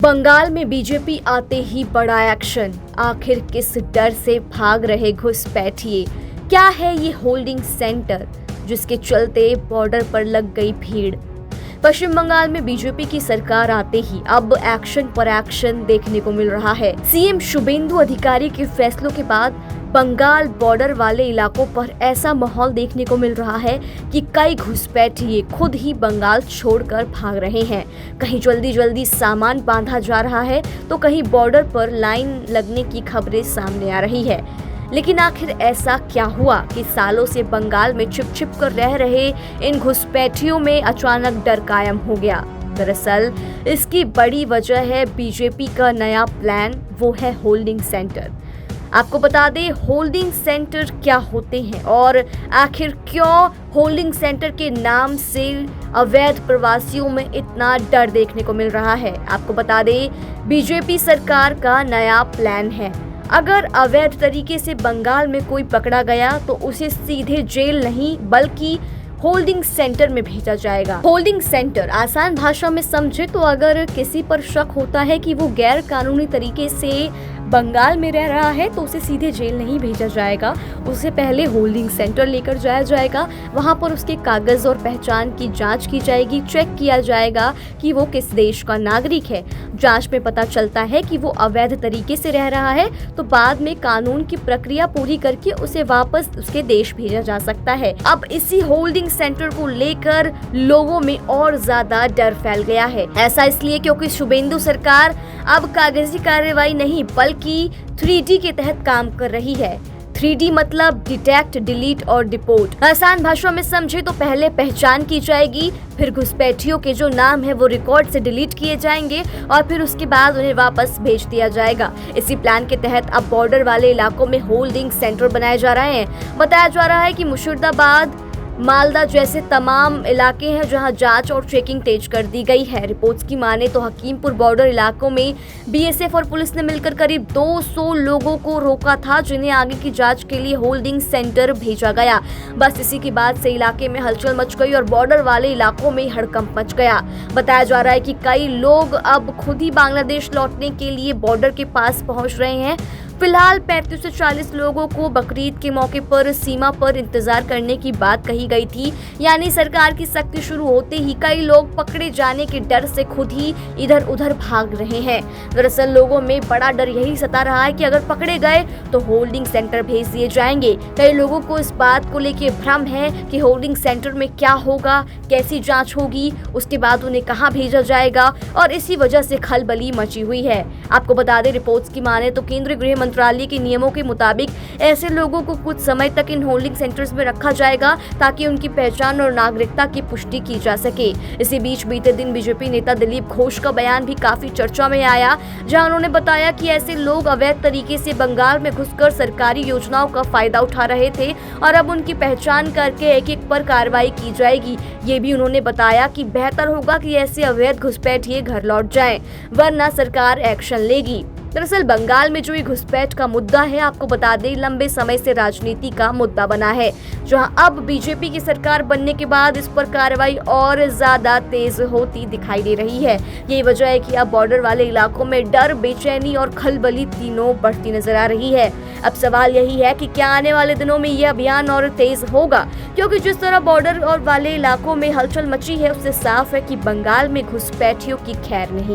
बंगाल में बीजेपी आते ही बड़ा एक्शन। आखिर किस डर से भाग रहे घुसपैठिए? क्या है ये होल्डिंग सेंटर जिसके चलते बॉर्डर पर लग गई भीड़? पश्चिम बंगाल में बीजेपी की सरकार आते ही अब एक्शन पर एक्शन देखने को मिल रहा है। सीएम शुभेंदु अधिकारी के फैसलों के बाद बंगाल बॉर्डर वाले इलाकों पर ऐसा माहौल देखने को मिल रहा है कि कई घुसपैठिए खुद ही बंगाल छोड़कर भाग रहे हैं। कहीं जल्दी जल्दी सामान बांधा जा रहा है तो कहीं बॉर्डर पर लाइन लगने की खबरें सामने आ रही है। लेकिन आखिर ऐसा क्या हुआ कि सालों से बंगाल में छिप छिप कर रह रहे इन घुसपैठियों में अचानक डर कायम हो गया? दरअसल इसकी बड़ी वजह है बीजेपी का नया प्लान, वो है होल्डिंग सेंटर। आपको बता दें होल्डिंग सेंटर क्या होते हैं और आखिर क्यों होल्डिंग सेंटर के नाम से अवैध प्रवासियों में इतना डर देखने को मिल रहा है। आपको बता दें बीजेपी सरकार का नया प्लान है। अगर अवैध तरीके से बंगाल में कोई पकड़ा गया तो उसे सीधे जेल नहीं बल्कि होल्डिंग सेंटर में भेजा जाएगा। होल्डिंग सेंटर आसान भाषा में समझे तो अगर किसी पर शक होता है कि वो गैर कानूनी तरीके से बंगाल में रह रहा है तो उसे सीधे जेल नहीं भेजा जाएगा, उसे पहले होल्डिंग सेंटर लेकर जाया जाएगा। वहां पर उसके कागज और पहचान की जांच की जाएगी, चेक किया जाएगा कि वो किस देश का नागरिक है। जांच में पता चलता है कि वो अवैध तरीके से रह रहा है तो बाद में कानून की प्रक्रिया पूरी करके उसे वापस उसके देश भेजा जा सकता है। अब इसी होल्डिंग सेंटर को लेकर लोगों में और ज्यादा डर फैल गया है। ऐसा इसलिए क्योंकि शुभेंदु सरकार अब कागजी कार्रवाई नहीं बल्कि 3D के तहत काम कर रही है। 3D मतलब डिटेक्ट, डिलीट और डिपोर्ट। आसान भाषा में समझे तो पहले पहचान की जाएगी, फिर घुसपैठियों के जो नाम है वो रिकॉर्ड से डिलीट किए जाएंगे और फिर उसके बाद उन्हें वापस भेज दिया जाएगा। इसी प्लान के तहत अब बॉर्डर वाले इलाकों में होल्डिंग सेंटर बनाए जा रहे हैं। बताया जा रहा है कि मुर्शिदाबाद, मालदा जैसे तमाम इलाके हैं जहां जांच और चेकिंग तेज कर दी गई है। रिपोर्ट्स की माने तो हकीमपुर बॉर्डर इलाकों में बीएसएफ और पुलिस ने मिलकर करीब 200 लोगों को रोका था जिन्हें आगे की जांच के लिए होल्डिंग सेंटर भेजा गया। बस इसी के बाद से इलाके में हलचल मच गई और बॉर्डर वाले इलाकों में हड़कंप मच गया। बताया जा रहा है कि कई लोग अब खुद ही बांग्लादेश लौटने के लिए बॉर्डर के पास पहुंच रहे हैं। फिलहाल 35 से 40 लोगों को बकरीद के मौके पर सीमा पर इंतजार करने की बात कही गई थी। यानी सरकार की सख्ती शुरू होते ही कई लोग पकड़े जाने के डर से खुद ही इधर उधर भाग रहे हैं। दरअसल लोगों में बड़ा डर यही सता रहा है कि अगर पकड़े गए तो होल्डिंग सेंटर भेज दिए जाएंगे। कई लोगों को इस बात को लेकर भ्रम है कि होल्डिंग सेंटर में क्या होगा, कैसी जाँच होगी, उसके बाद उन्हें कहाँ भेजा जाएगा और इसी वजह से खलबली मची हुई है। आपको बता दें रिपोर्ट्स की माने तो केंद्रीय गृह मंत्रालय के नियमों के मुताबिक ऐसे लोगों को कुछ समय तक इन होल्डिंग सेंटर्स में रखा जाएगा ताकि उनकी पहचान और नागरिकता की पुष्टि की जा सके। इसी बीच बीते दिन बीजेपी नेता दिलीप घोष का बयान भी काफी चर्चा में आया, जहां उन्होंने बताया कि ऐसे लोग अवैध तरीके से बंगाल में घुसकर सरकारी योजनाओं का फायदा उठा रहे थे और अब उनकी पहचान करके एक एक पर कार्रवाई की जाएगी। ये भी उन्होंने बताया कि बेहतर होगा कि ऐसे अवैध घुसपैठिए घर लौट जाएं, वरना सरकार एक्शन लेगी। दरअसल बंगाल में जो ये घुसपैठ का मुद्दा है, आपको बता दें लंबे समय से राजनीति का मुद्दा बना है, जहां अब बीजेपी की सरकार बनने के बाद इस पर कार्रवाई और ज्यादा तेज होती दिखाई दे रही है। यही वजह है कि अब बॉर्डर वाले इलाकों में डर, बेचैनी और खलबली तीनों बढ़ती नजर आ रही है। अब सवाल यही है कि क्या आने वाले दिनों में ये अभियान और तेज होगा, क्योंकि जिस तरह बॉर्डर और वाले इलाकों में हलचल मची है उससे साफ है कि बंगाल में घुसपैठियों की खैर नहीं।